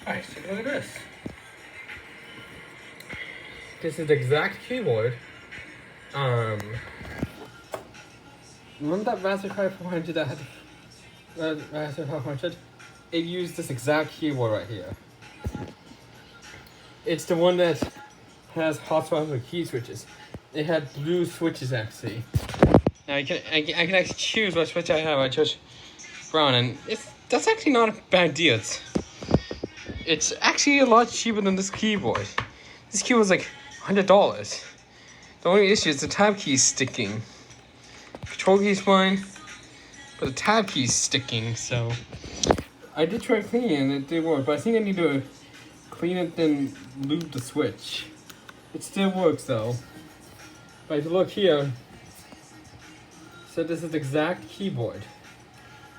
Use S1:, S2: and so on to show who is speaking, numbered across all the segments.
S1: Alright, so look at this. This is the exact keyboard. Remember that Raspberry Pi 400 that had Raspberry Pi 400? It used this exact keyboard right here. It's the one that has hot swap with key switches. It had blue switches actually. Now I can actually choose what switch I have. I chose brown, and that's actually not a bad deal. It's actually a lot cheaper than this keyboard. This keyboard's like $100. The only issue is the tab key is sticking. Control key's fine, but the tab key's sticking. So I did try cleaning it, did work, but I think I need to clean it then lube the switch. It still works though. But if you look here, so this is the exact keyboard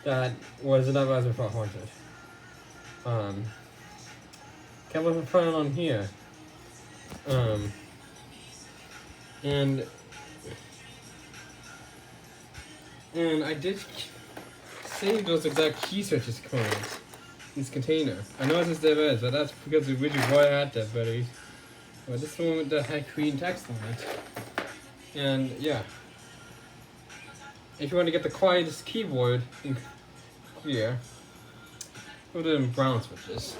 S1: that was in that Raspberry Pi 400. Can't let me find it on here. And I did save those exact key switches commands in this container. I know this there is, but that's because the original boy had that, buddy. But this one that had green text on it. And yeah. If you want to get the quietest keyboard in clear, put it in brown switches.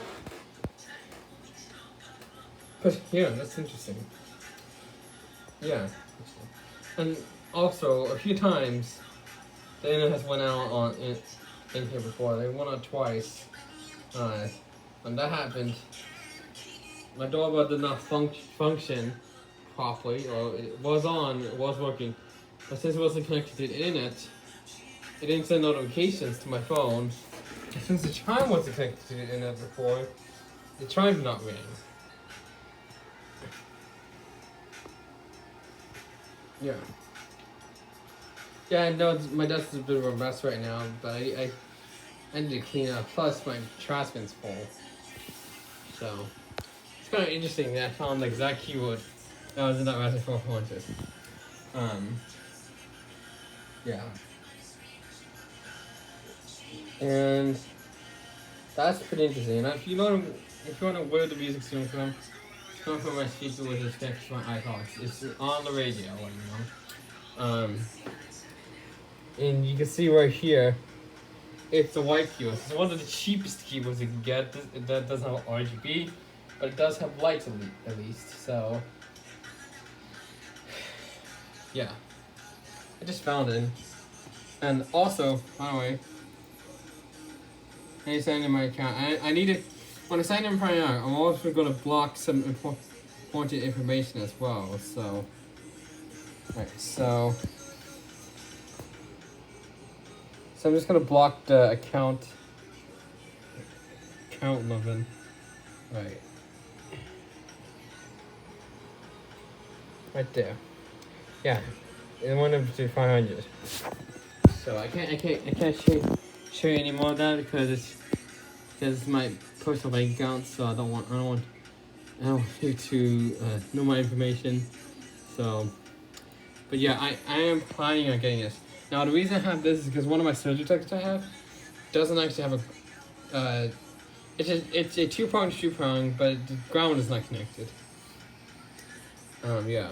S1: But yeah, that's interesting. Yeah. And also, a few times, the internet has went out in here before. They went out twice. When that happened, my doorbell did not function properly, or it was on, it was working, but since it wasn't connected to the internet, it didn't send notifications to my phone. And since the chime wasn't connected to the internet before, the chime did not ring. Yeah. Yeah, I know my desk is a bit of a mess right now, but I need to clean up. Plus, my trash bin's full. So, it's kind of interesting that I found the exact keyboard that was in that Raspberry 400. Yeah. And that's pretty interesting. And if you want to know where the music's coming from, it's coming from my speaker, which is connected to my iPod. It's on the radio, you know. And you can see right here, it's the white keyboard. It's one of the cheapest keyboards you can get. That doesn't have RGB, but it does have lights at least. So, yeah. I just found it. And also, by the way, I need to sign in my account. I need to, when I sign in my account, I'm also going to block some important information as well. So, alright, so I'm just going to block the account login. Right. Right there. Yeah. The one up to 500. So I can't show you any more of that because it's my personal bank account, so I don't want you to know my information. So, but yeah, I am planning on getting this. Now the reason I have this is because one of my Surgitechs I have doesn't actually have a it's a 2-prong, but the ground is not connected. Yeah.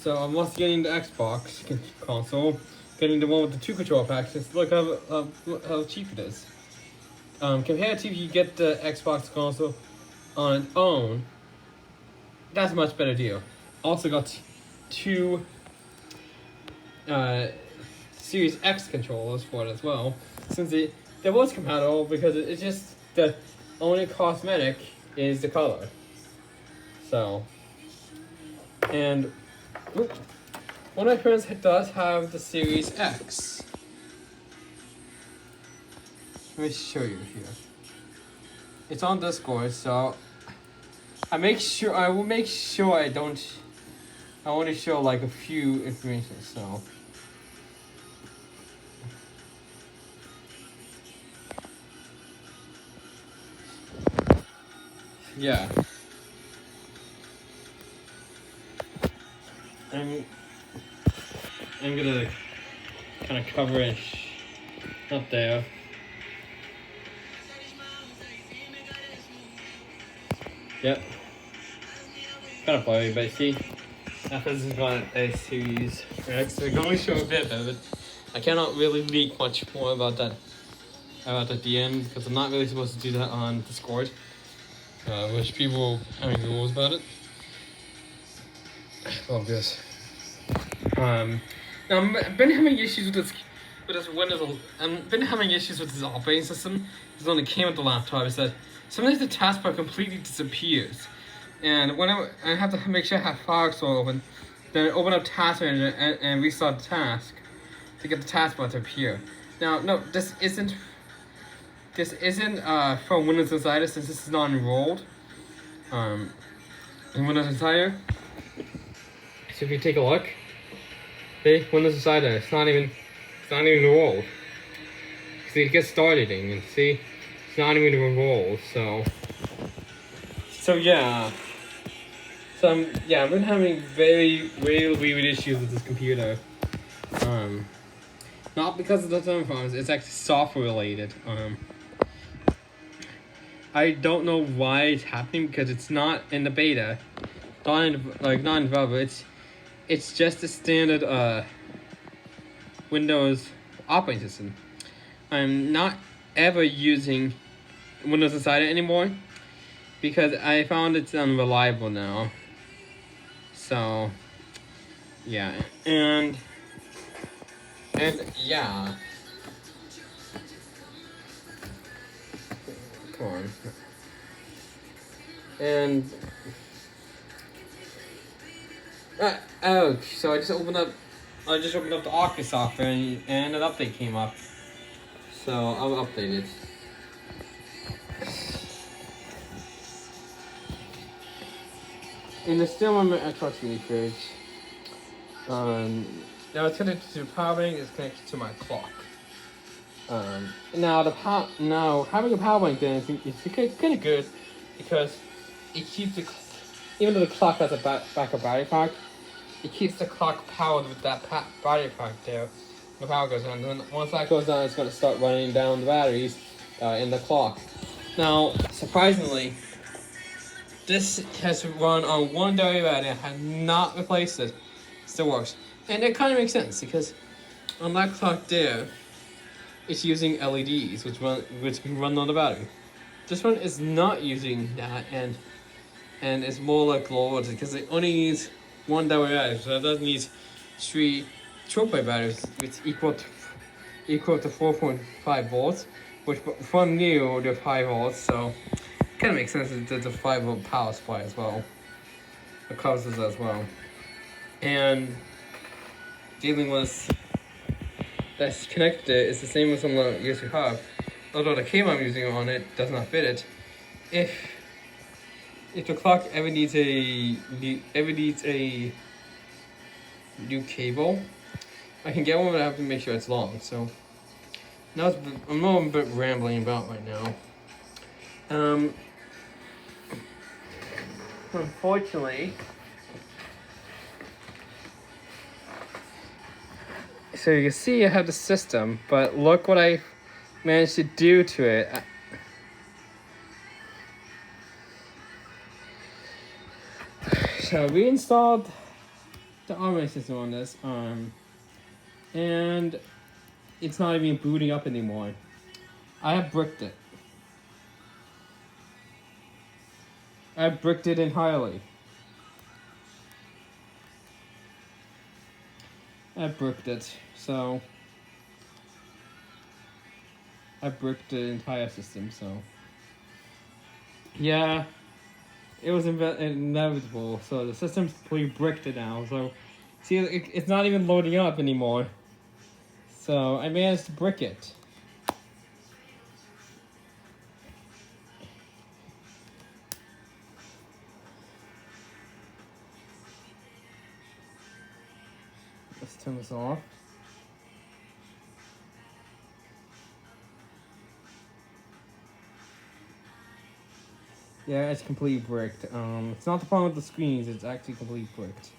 S1: So I'm also getting the Xbox console, getting the one with the 2 control packs. Just look how cheap it is. Compared to if you get the Xbox console on its own, that's a much better deal. Also got 2 Series X controllers for it as well, since they was compatible, because it's just the only cosmetic is the color. So, and one of my friends does have the Series X. Let me show you here. It's on Discord, so I will make sure I want to show like a few information. So yeah, I'm gonna kind of cover it up there. Yep. Kind of funny, but see, after this is gone a series. Right, so we're going to show a bit of it. I cannot really leak much more about that at the end because I'm not really supposed to do that on Discord. Which people having rules about it. Oh, good. Now I've been having issues with this Windows. I've been having issues with this operating system. It's only came with the laptop. Is that sometimes the taskbar completely disappears, and when I have to make sure I have Firefox open, then I open up Task Manager and restart the task to get the taskbar to appear. Now, no, this isn't from Windows Insider since this is not enrolled. In Windows Insider. So if you take a look, see, Windows Insider, it's not even enrolled. See, it gets started and see, it's not even enrolled. So yeah. I've been having very weird issues with this computer. Not because of the phone problems, it's actually software related. I don't know why it's happening because it's not in the beta, not in developer. It's just a standard Windows operating system. I'm not ever using Windows Insider anymore because I found it's unreliable now. So yeah, and yeah. Come on. And so I just opened up the Oculus software and an update came up. So I'll update it. And it's still on my Xbox mini fridge. Now it's connected to power bank. It's connected to my clock. Now having a power bank then it's kind of good because it keeps even though the clock has a backup battery pack, it keeps the clock powered with that battery pack there. The power goes on, and then once that goes down, it's going to start running down the batteries in the clock. Now, surprisingly, this has run on one battery battery and has not replaced it. Still works, and it kind of makes sense because on that clock there, it's using LEDs, which can run on the battery. This one is not using that, and it's more like low voltage because it only needs one battery, so it doesn't need 3 AAA batteries, which equal to 4.5 volts, which from new they're 5 volts, so it kind of makes sense that there's a 5-volt power supply as well. It covers this as well, and dealing with that's connected is the same as some USB hub. Although the cable I'm using on it does not fit it. If the clock ever needs a new cable, I can get one, but I have to make sure it's long. So now I'm a bit rambling about right now. Unfortunately. So you can see I have the system, but look what I managed to do to it. So we installed the operating system on this, and it's not even booting up anymore. I have bricked it. I bricked it entirely. I bricked it, so I bricked the entire system, so yeah, it was inevitable. So the system's completely bricked it now, so see, it's not even loading up anymore. So I managed to brick it. Let's turn this off. Yeah, it's completely bricked. It's not the problem with the screens, it's actually completely bricked.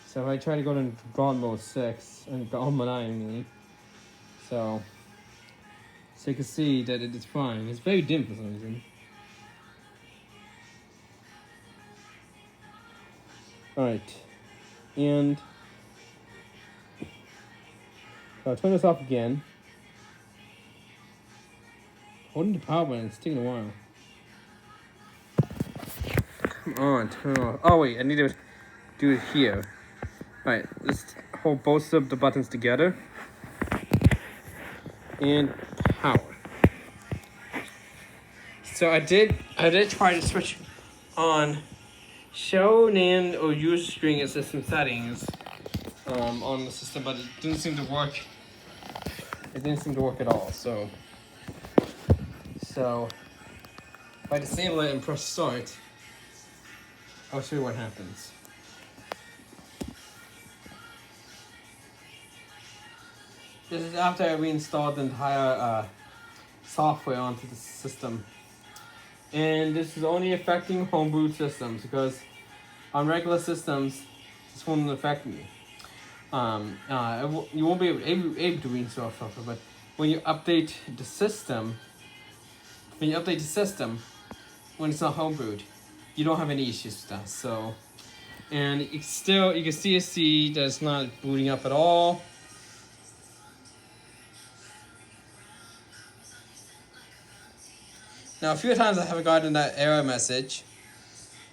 S1: So if I try to go to God mode 6, and God mode 9, I mean, so you can see that it is fine. It's very dim for some reason. Alright. And I'll turn this off again. Holding the power button, it's taking a while. Come on, turn it off. Oh wait, I need to do it here. Alright, let's hold both of the buttons together. And power. So I did try to switch on show NAND or use string as system settings on the system, but it didn't seem to work. It didn't seem to work at all. So if I disable it and press start, I'll show you what happens. This is after I reinstalled the entire software onto the system. And this is only affecting homebrew systems because on regular systems, this won't affect me. You won't be able to reinstall software, but when you update the system, when it's not homebrewed, you don't have any issues with that. So, and it's still, you can still see that it's not booting up at all. Now, a few times I haven't gotten that error message,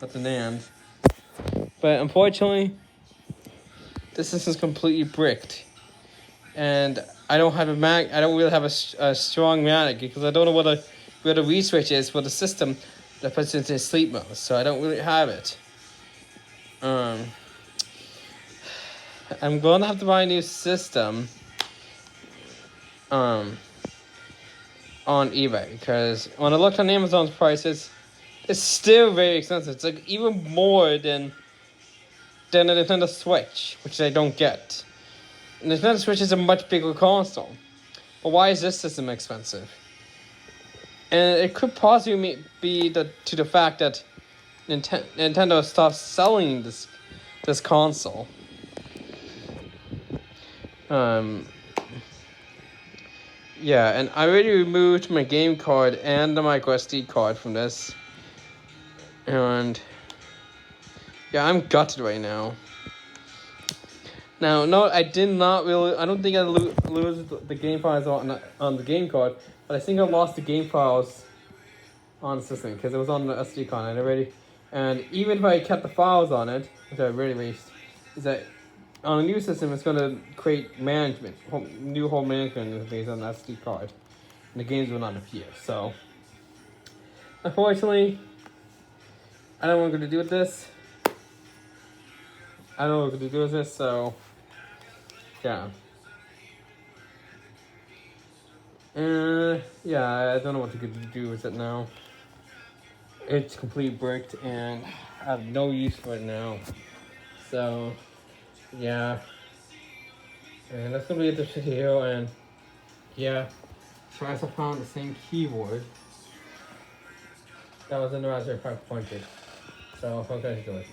S1: but the NAND. But unfortunately, this system's completely bricked, and I don't really have a strong magnet because I don't know where the read switch is for the system that puts it into sleep mode. So I don't really have it. I'm going to have to buy a new system. On eBay, because when I looked on Amazon's prices, it's still very expensive. It's like even more than a Nintendo Switch, which I don't get. And the Nintendo Switch is a much bigger console. But why is this system expensive? And it could possibly be to the fact that Nintendo stopped selling this console. Yeah, and I already removed my game card and the micro SD card from this. And yeah, I'm gutted right now. Now, no, I did not really. I don't think I lose the game files on the game card, but I think I lost the game files on the system because it was on the SD card already. And even if I kept the files on it, which I really waste, is that on a new system, it's going to create new home management based on the SD card. And the games will not appear. So, unfortunately, I don't know what I'm going to do with this. So, yeah. Yeah, I don't know what to do with it now. It's completely bricked, and I have no use for it now. So, yeah. And that's gonna be it this video, and yeah. So I also found the same keyboard that was in the Raspberry Pi pointed. So hope you guys enjoy.